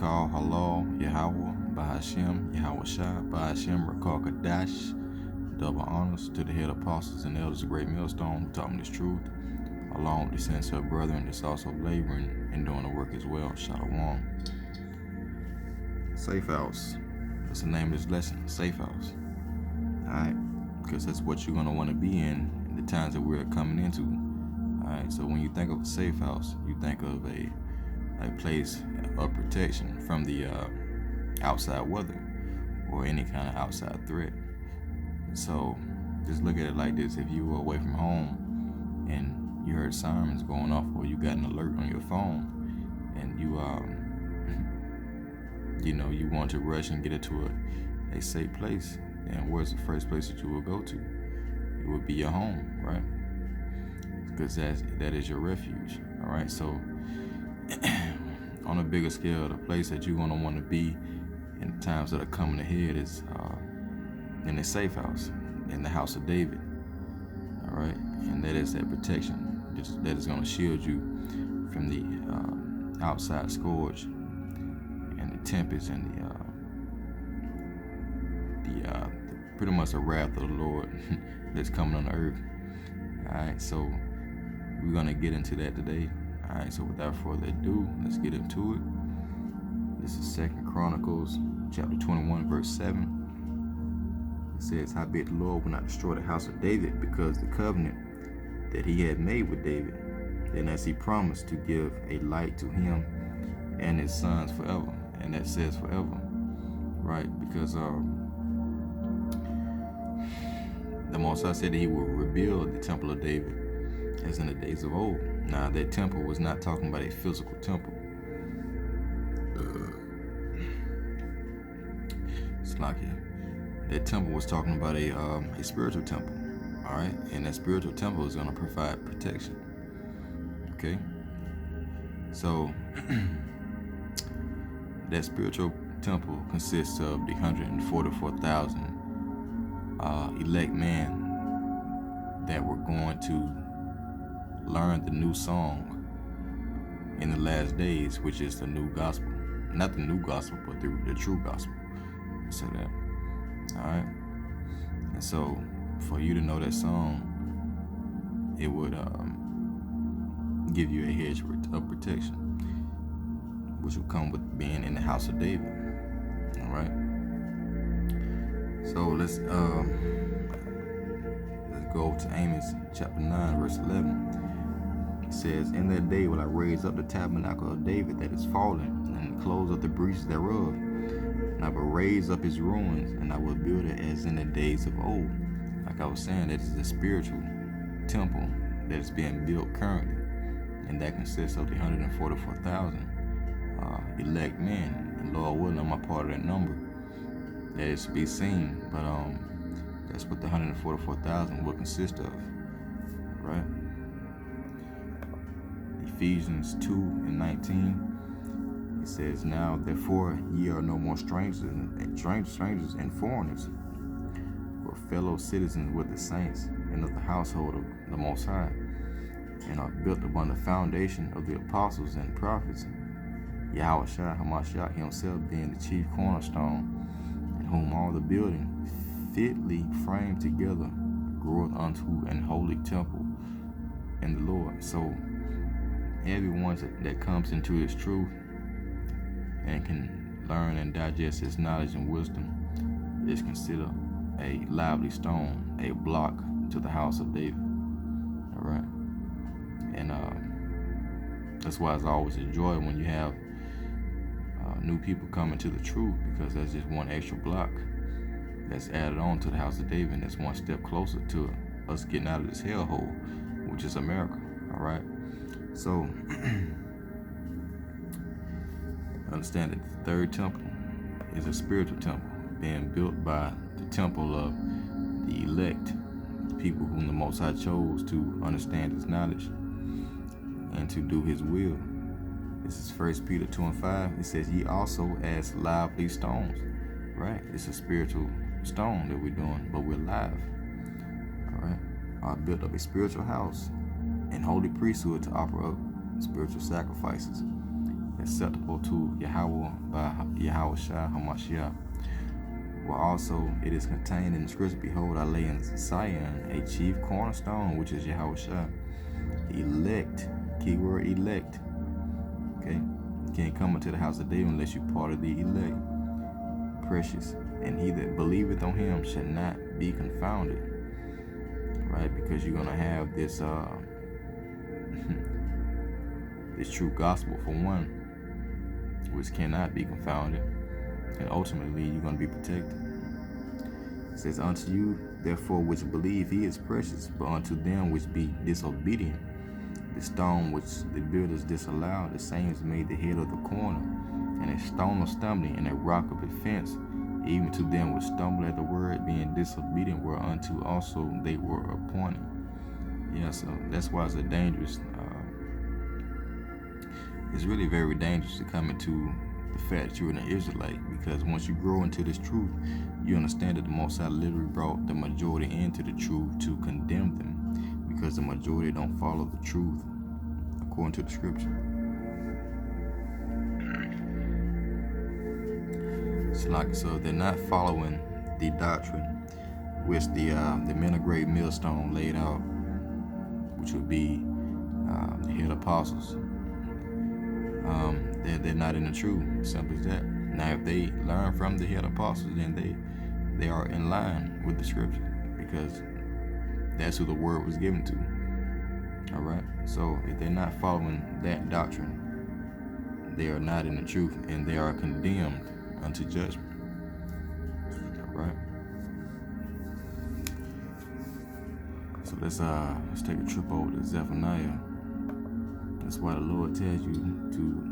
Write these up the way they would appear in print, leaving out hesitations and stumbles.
called Halal, YAHAWAH, BAHASHAM, Yahawashi, BAHASHAM, Rakal Kadash. Double honors to the head apostles and elders of Greatmillstone who taught me this truth, along with the sincere brethren that's also laboring and doing the work as well. Shalom. Safe house. That's the name of this lesson. Safe house. Alright? Because that's what you're going to want to be in the times that we're coming into. Alright? So when you think of a safe house, you think of a place of protection from the outside weather or any kind of outside threat. So just look at it like this. If you were away from home and you heard sirens going off, or you got an alert on your phone, and you you want to rush and get into a safe place, then where's the first place that you will go to? It would be your home, right? Because that is your refuge. All right. So on a bigger scale, the place that you're gonna want to be in the times that are coming ahead is in a safe house, in the house of David. All right, and that is that protection that is going to shield you from the outside scourge and the tempest and the pretty much the wrath of the Lord that's coming on the earth. All right, so we're going to get into that today. All right, so without further ado, let's get into it. This is 2 Chronicles chapter 21 verse 7. It says, "Howbeit the Lord will not destroy the house of David, because the covenant that he had made with David, and as he promised to give a light to him and his sons forever." And that says forever, right? Because the Most High said that he will rebuild the temple of David as in the days of old. Now, that temple was not talking about a physical temple. It's like that temple was talking about a spiritual temple, all right? And that spiritual temple is going to provide protection, okay? So that spiritual temple consists of the 144,000 elect men that were going to learn the new song in the last days, which is the new gospel. Not the new gospel, but the true gospel. Say that. Alright? And so for you to know that song, it would give you a hedge of protection, which will come with being in the house of David. Alright? So let's go to Amos chapter 9 verse 11. It says, "In that day will I raise up the tabernacle of David that is fallen, and close up the breaches thereof. And I will raise up his ruins, and I will build it as in the days of old." Like I was saying, that is the spiritual temple that is being built currently, and that consists of the 144,000 elect men. And Lord willing, I'm a part of that number. That is to be seen, but that's what the 144,000 will consist of, right? Ephesians 2:19. It says, "Now therefore ye are no more strangers and foreigners, but fellow citizens with the saints and of the household of the Most High, and are built upon the foundation of the apostles and prophets, Yahawashi Hamashiach himself being the chief cornerstone, in whom all the building fitly framed together groweth unto an holy temple in the Lord." So everyone that comes into his truth and can learn and digest his knowledge and wisdom is considered a lively stone, a block to the house of David. All right, and that's why it's always a joy when you have new people coming to the truth, because that's just one extra block that's added on to the house of David, and that's one step closer to us getting out of this hellhole, which is America. All right, so understand that the third temple is a spiritual temple being built by the temple of the elect, people whom the Most High chose to understand his knowledge and to do his will. This is 1 Peter 2:5. It says, "Ye also as lively stones." Right? It's a spiritual stone that we're doing, but we're live. All right? Are built up a spiritual house and holy priesthood to offer up spiritual sacrifices acceptable to Yahawaah by Yahawashi HaMashiach. Well, also it is contained in the scripture, behold, I lay in Zion a chief cornerstone, which is Yahawashi. Elect, keyword elect. Okay, you can't come into the house of David unless you're part of the elect. Precious, and he that believeth on him shall not be confounded. Right, because you're gonna have this this true gospel for one, which cannot be confounded, and ultimately you're gonna be protected. It says, unto you therefore which believe he is precious, but unto them which be disobedient, the stone which the builders disallowed, the same is made the head of the corner, and a stone of stumbling and a rock of offense, even to them which stumble at the word, being disobedient, whereunto also they were appointed. Yeah, so that's why it's a dangerous, it's really very dangerous to come into the fact that you're an Israelite, because once you grow into this truth, you understand that the Most High literally brought the majority into the truth to condemn them, because the majority don't follow the truth according to the scripture. So they're not following the doctrine which the men of Greatmillstone laid out, which would be the head apostles. They're not in the truth. Simple as that. Now, if they learn from the head apostles, then they are in line with the scripture, because that's who the word was given to. All right. So if they're not following that doctrine, they are not in the truth, and they are condemned unto judgment. All right. So let's take a trip over to Zephaniah. That's why the Lord tells you to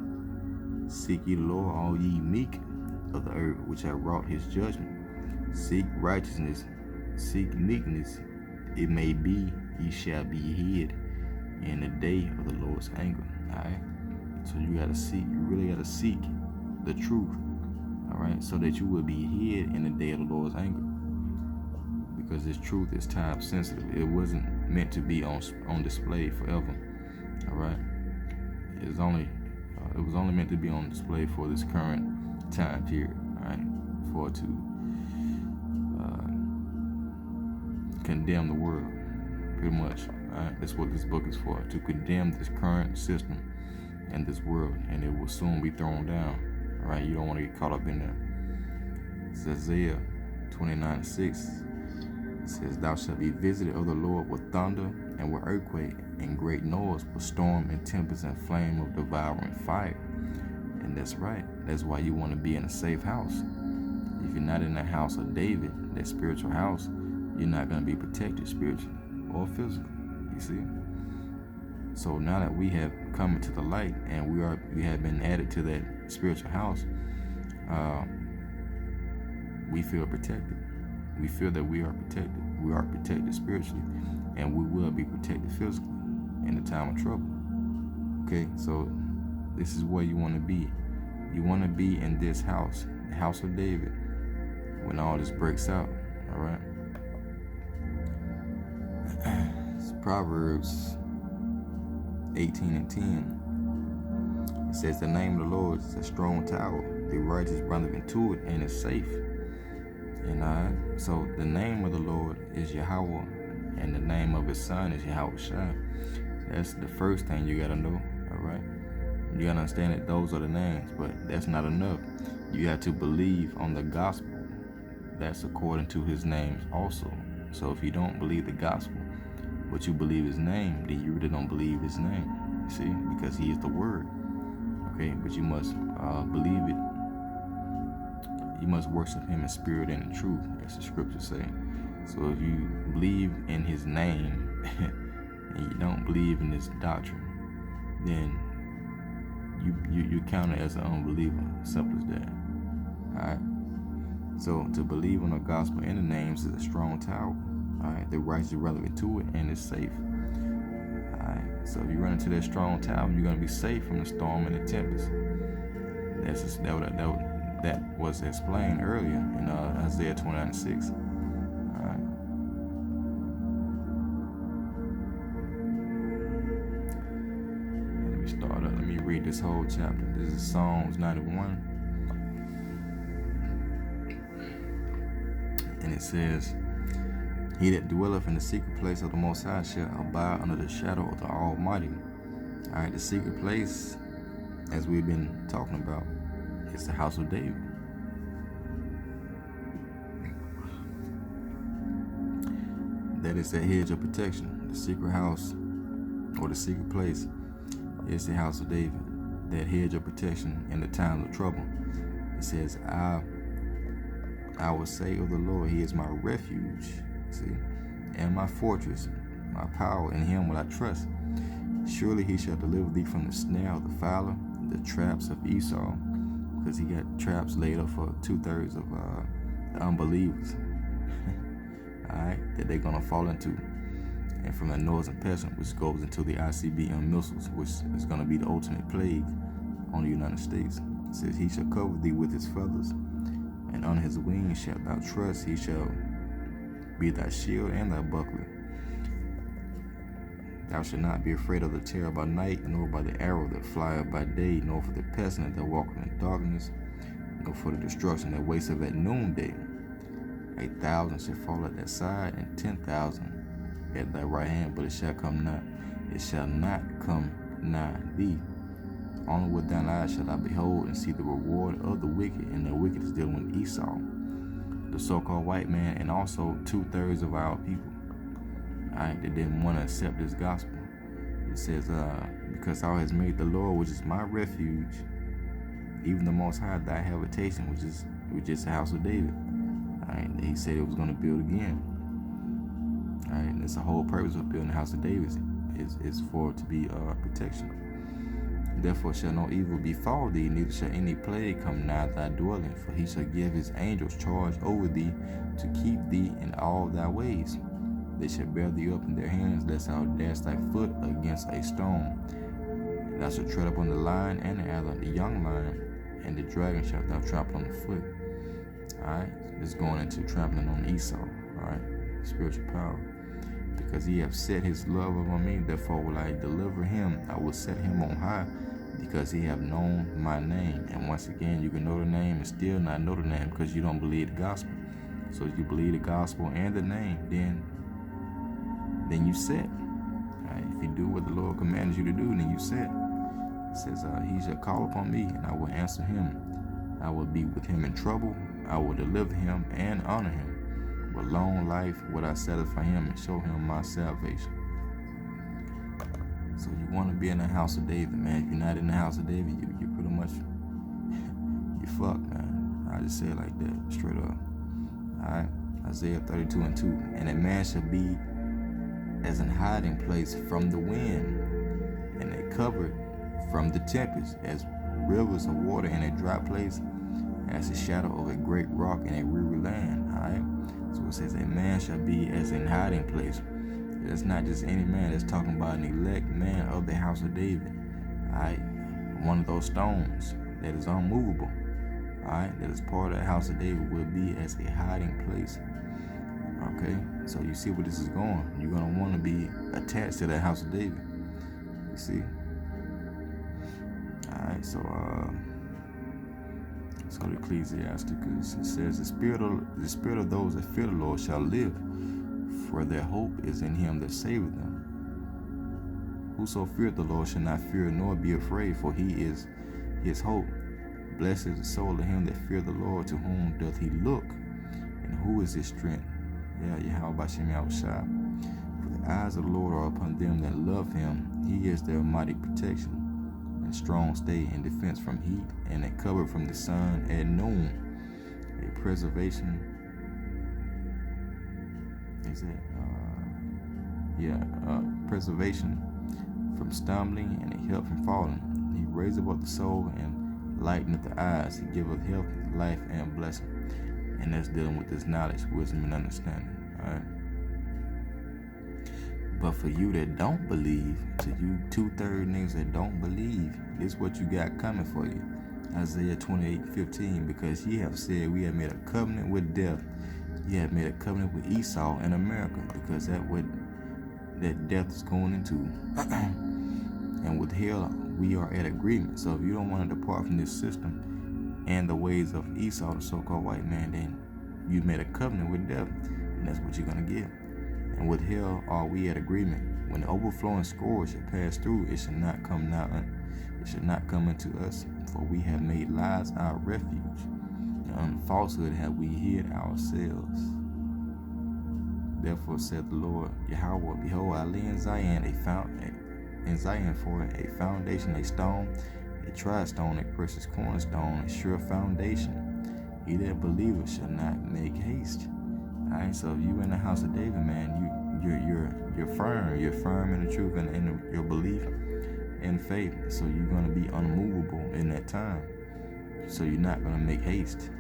seek ye the Lord, all ye meek of the earth, which have wrought his judgment. Seek righteousness, seek meekness, it may be ye shall be hid in the day of the Lord's anger. Alright? So you gotta seek, you really gotta seek the truth. Alright, so that you will be hid in the day of the Lord's anger. Because this truth is time sensitive. It wasn't meant to be on display forever. Alright? It was only meant to be on display for this current time period. Alright? For it to condemn the world. Pretty much. Alright? That's what this book is for. To condemn this current system and this world. And it will soon be thrown down. Alright, you don't want to get caught up in there. It's Isaiah 29:6. It says, thou shalt be visited of the Lord with thunder and with earthquake and great noise, with storm and tempest and flame of devouring fire. And that's right. That's why you want to be in a safe house. If you're not in the house of David, that spiritual house, you're not going to be protected spiritually or physically. You see? So now that we have come into the light and we have been added to that spiritual house, we feel protected. We feel that we are protected. We are protected spiritually, and we will be protected physically in the time of trouble. Okay, so this is where you want to be. You want to be in this house, the house of David, when all this breaks out. All right. It's Proverbs 18:10. It says, the name of the Lord is a strong tower. The righteous runneth into it and is safe. And so the name of the Lord is Yahawaah, and the name of his son is Yahawashi. That's the first thing you gotta know. All right. You gotta understand that those are the names, but that's not enough. You got to believe on the gospel. That's according to his names also. So if you don't believe the gospel, but you believe his name, then you really don't believe his name. You see, because he is the word. Okay, but you must believe it. You must worship him in spirit and in truth, as the scriptures say. So if you believe in his name and you don't believe in his doctrine, then you count it as an unbeliever. Simple as that. Alright. So to believe in the gospel and the names is a strong tower. Alright, the righteous is relevant to it and it's safe. Alright, so if you run into that strong tower, you're gonna be safe from the storm and the tempest. That was explained earlier in Isaiah 29:6. Alright. Let me start up. Let me read this whole chapter. This is Psalms 91. And it says, he that dwelleth in the secret place of the Most High shall abide under the shadow of the Almighty. All right, the secret place, as we've been talking about, is the house of David. That is that hedge of protection. The secret house, or the secret place, is the house of David. That hedge of protection in the times of trouble. It says, I will say of the Lord, he is my refuge, see, and my fortress, my power, in him will I trust. Surely he shall deliver thee from the snare of the fowler, the traps of Esau, because he got traps laid up for 2/3 of the unbelievers, all right, that they're going to fall into. And from the noisome pestilence, which goes into the ICBM missiles, which is going to be the ultimate plague on the United States. It says, he shall cover thee with his feathers, and under his wings shalt thou trust. He shall be thy shield and thy buckler. Thou shalt not be afraid of the terror by night, nor by the arrow that flieth by day, nor for the pestilence that walketh in darkness, nor for the destruction that wasteth at noonday. 1,000 shall fall at thy side, and 10,000 at thy right hand, but it shall not come nigh thee. Only with thine eyes shall I behold and see the reward of the wicked, and the wicked is dealing with Esau, the so-called white man, and also 2/3 of our people, all right, that didn't want to accept this gospel. It says, because thou hast made the Lord, which is my refuge, even the Most High, thy habitation, which is the house of David. All right, he said it was going to build again. All right, and that's the whole purpose of building the house of David is for it to be protection. Therefore shall no evil befall thee, neither shall any plague come nigh thy dwelling. For he shall give his angels charge over thee, to keep thee in all thy ways. They shall bear thee up in their hands, lest thou dash thy foot against a stone. Thou shalt tread upon the lion and the adder, the young lion, and the dragon shalt thou trample on the foot. Alright, it's going into trampling on Esau, alright, spiritual power. Because he hath set his love upon me, therefore will I deliver him. I will set him on high, because he have known my name. And once again, you can know the name and still not know the name, because you don't believe the gospel. So if you believe the gospel and the name, then you set. Right? If you do what the Lord commands you to do, then you set. It says, he shall call upon me, and I will answer him. I will be with him in trouble. I will deliver him and honor him. With long life will I satisfy him and show him my salvation. So you want to be in the house of David, man. If you're not in the house of David, you pretty much, you fucked, man. I just say it like that, straight up. Alright, Isaiah 32:2. And a man shall be as an hiding place from the wind, and a covert from the tempest, as rivers of water in a dry place, as the shadow of a great rock in a weary land. Alright, so it says a man shall be as an hiding place. That's not just any man. That's talking about an elect man of the house of David. Alright, one of those stones that is unmovable. Alright, that is part of the house of David, will be as a hiding place. Okay, so you see where this is going. You're going to want to be attached to the house of David. You see? Alright, so let's go to Ecclesiastes. It says, the spirit of those that fear the Lord shall live, for their hope is in him that saveth them. Whoso feareth the Lord shall not fear nor be afraid, for he is his hope. Blessed is the soul of him that feareth the Lord, to whom doth he look, and who is his strength. YAHAWASHI. For the eyes of the Lord are upon them that love him. He is their mighty protection, and strong stay in defense from heat, and a cover from the sun at noon. A preservation. Is it? Preservation from stumbling, and a help from falling. He raiseth up the soul and lighteneth the eyes. He giveth health, life, and blessing. And that's dealing with this knowledge, wisdom, and understanding. Alright. But for you that don't believe, to you 2/3 niggas that don't believe, this is what you got coming for you. Isaiah 28:15. Because ye have said, we have made a covenant with death. Ye have made a covenant with Esau in America, because that death is going into. And with hell we are at agreement. So if you don't want to depart from this system and the ways of Esau, the so-called white man, then you made a covenant with death, and that's what you're going to get. And with hell are we at agreement. When the overflowing scourge shall pass through, it shall not come now. It shall not come into us, for we have made lies our refuge, and on falsehood have we hid ourselves. Therefore said the Lord Yahawah, behold, I lay in Zion for a foundation, a stone, a tried stone, a precious cornerstone, a sure foundation. He that believeth shall not make haste. All right, so if you in the house of David, man, you're firm. You're firm in the truth and in your belief and faith. So you're gonna be unmovable in that time. So you're not gonna make haste.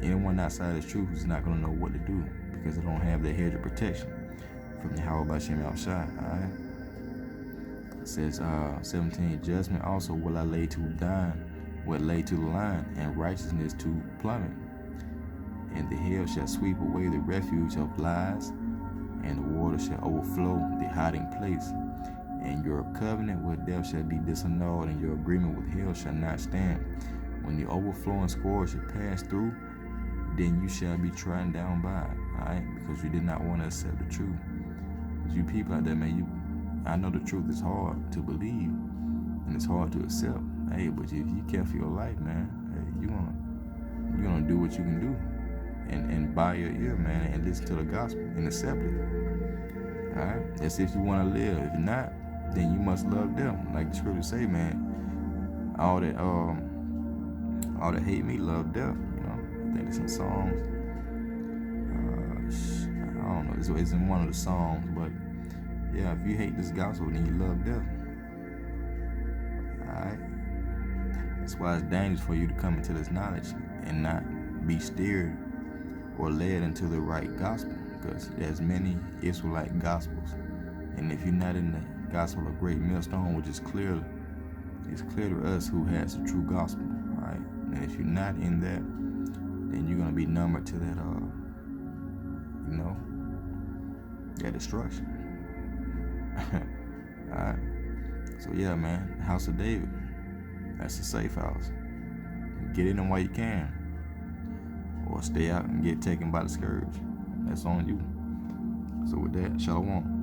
Anyone outside of the truth is not gonna know what to do because they don't have that hedge of protection from Yahawashi. All right. It says 17, judgment also will I lay to thine, will lay to the line, and righteousness to plummet. And the hail shall sweep away the refuge of lies, and the water shall overflow the hiding place. And your covenant with death shall be disannulled, and your agreement with hell shall not stand. When the overflowing scourge shall pass through, then you shall be trodden down by it, alright? Because you did not want to accept the truth. Because you people out there, man, I know the truth is hard to believe, and it's hard to accept. Hey, but if you care for your life, man, hey, you're gonna do what you can do. And bow your ear, man, and listen to the gospel and accept it. Alright? That's if you want to live. If not, then you must love them. Like the scriptures say, man, all that hate me love death. You know? I think it's in Psalms. I don't know, it's in one of the Psalms, but yeah, if you hate this gospel, then you love death. Alright? That's why it's dangerous for you to come into this knowledge and not be steered or led into the right gospel, because there's many Israelite gospels, and if you're not in the gospel of Greatmillstone, which is clear, it's clear to us who has the true gospel, right? And if you're not in that, then you're gonna be numbered to that, that destruction. All right. So yeah, man, House of David, that's a safe house. Get in them while you can. Or stay out and get taken by the scourge. That's on you. So with that, shalom.